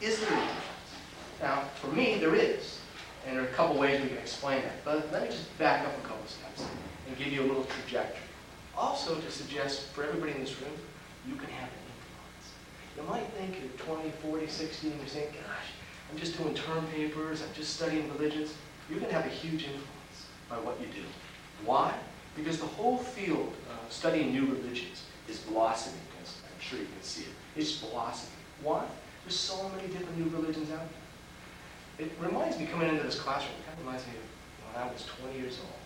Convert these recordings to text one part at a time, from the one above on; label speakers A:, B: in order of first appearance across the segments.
A: Is there a difference? Now, for me, there is. And there are a couple ways we can explain that. But let me just back up a couple steps and give you a little trajectory. Also, to suggest for everybody in this room, you can have an influence. You might think you're 20, 40, 60, and you're saying, gosh, I'm just doing term papers, I'm just studying religions. You can have a huge influence by what you do. Why? Because the whole field of studying new religions is blossoming, as I'm sure you can see it. It's blossoming. Why? There's so many different new religions out there. It reminds me, coming into this classroom, it kind of reminds me of when I was 20 years old.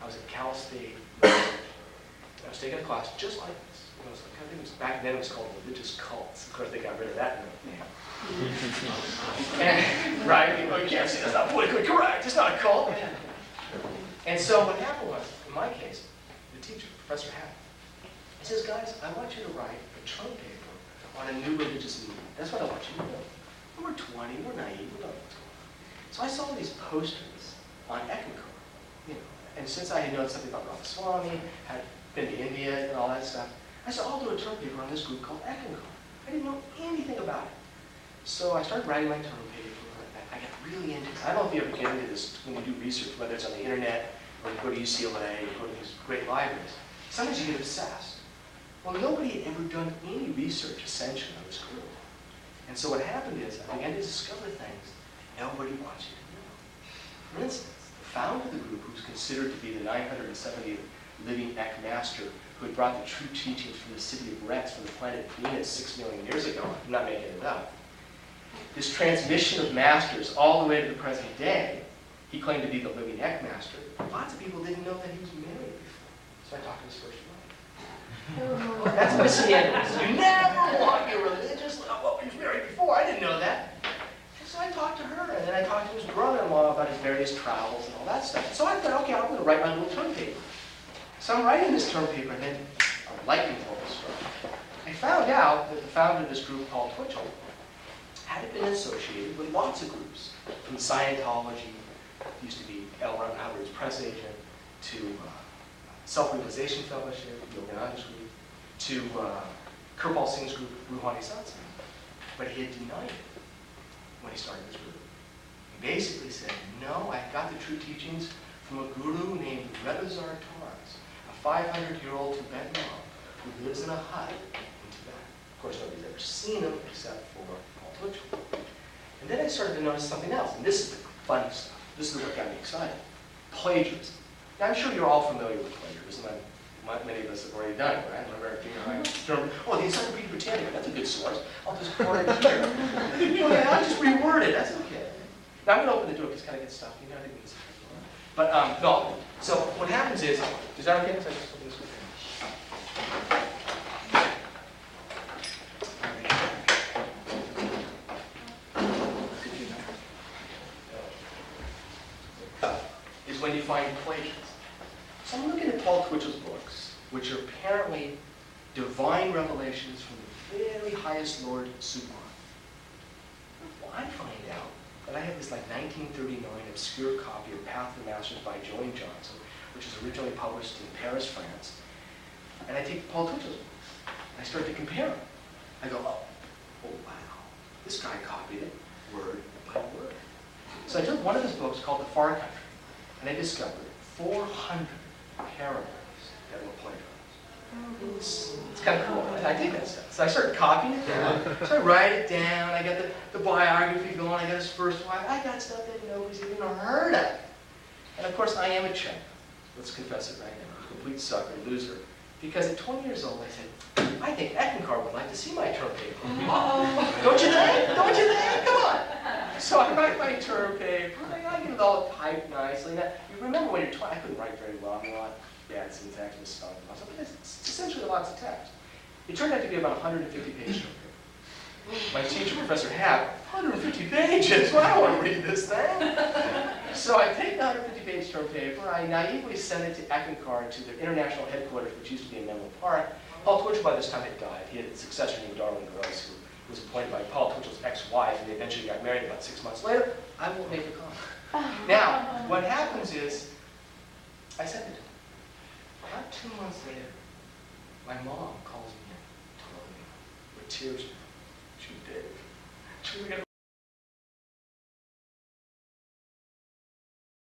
A: I was at Cal State. I was taking a class just like this. It was like, I think it was, back then it was called religious cults. Of course, they got rid of that now. And, right? You can't say that's not politically correct. It's not a cult. And so what happened was, in my case, the teacher, Professor Hack, he says, guys, I want you to write a term paper on a new religious movement. That's what I want you to do. And we're 20, we're naive, we don't know what's going on. So I saw these posters on Eckankar, and since I had known something about Radhasoami, had been to India and all that stuff, I said, I'll do a term paper on this group called Eckankar. I didn't know anything about it. So I started writing my term paper. I got really into it. I don't know if you ever get into this when you do research, whether it's on the internet, or you go to UCLA, or go to these great libraries. Sometimes you get obsessed. Well, nobody had ever done any research, essentially, on this group. And so what happened is, I began to discover things nobody wants you to know. For instance, the founder of the group, who's considered to be the 970th living Master, who had brought the true teachings from the city of Rex from the planet Venus 6 million years ago, I'm not making it up. This transmission of masters all the way to the present day, he claimed to be the living Master. Lots of people didn't know that he was married before. So I talked to his first wife. That's what scandal is. You never want your religious, well, he was married before, I didn't know that. And so I talked to her, and then I talked to his brother-in-law about his various travels and all that stuff. So I thought, okay, I'm going to write my little term paper. So I'm writing this term paper, and then a lightning bolt struck. I found out that the founder of this group called Twitchell had been associated with lots of groups, from Scientology, used to be L. Ron Hubbard's press agent, to Self-Realization Fellowship, Yogananda's group, to Kirpal Singh's group, Ruhani Satsang. But he had denied it when he started this group. He basically said, no, I got the true teachings from a guru named Radhasoami, a 500-year-old Tibetan monk who lives in a hut in Tibet. Of course, nobody's ever seen him except for Paul Twitchell. And then I started to notice something else, and this is the fun stuff. This is what got me excited. Plagiarism. Now, I'm sure you're all familiar with plagiarism. Many of us have already done it, right? Oh, the Encyclopedia Britannica, that's a good source. I'll just pour it here. I'll just reword it, that's okay. Now, I'm going to open the door because it's kind of good stuff. You know, I didn't mean to say that. But, no. So, what happens is that okay? So I just open this one. Is when you find plagiarism. So I'm looking at Paul Twitchell's books, which are apparently divine revelations from the very highest Lord Supan. Well, I find out that I have this like 1939 obscure copy of Path of the Masters by Joan Johnson, which was originally published in Paris, France. And I take Paul Twitchell's books, and I start to compare them. I go, oh wow, this guy copied it word by word. So I took one of his books called The Far Country, and I discovered 400 paragraphs that were plagiarized. It's kind of cool. I dig that stuff. So I started copying it down. So I write it down. I got the biography going. I got his first wife. I got stuff that nobody's even heard of. And of course, I am a chump. Let's confess it right now. A complete sucker, loser. Because at 20 years old, I said, I think Eckankar would like to see my term paper. Don't you think? Don't you think? Come on. So I write my term paper. I get it all typed nicely. Now, you remember when you're 20, I couldn't write very well. I mean, a lot of bad syntax and stuff. But it's essentially lots of text. It turned out to be about 150-page term paper. My teacher, Professor Hack, 150 pages? Well, I don't want to read this thing. So I take the 150-page term paper. I naively send it to Eckankar, to their international headquarters, which used to be in Menlo Park. Paul Twitchell, by this time, had died. He had a successor named Darwin Gross, who was appointed by Paul Twitchell's ex-wife, and they eventually got married about 6 months later. I won't make a comment. Now, what happens is, I sent it to him. About 2 months later, my mom calls me in to love me with tears. She was dead.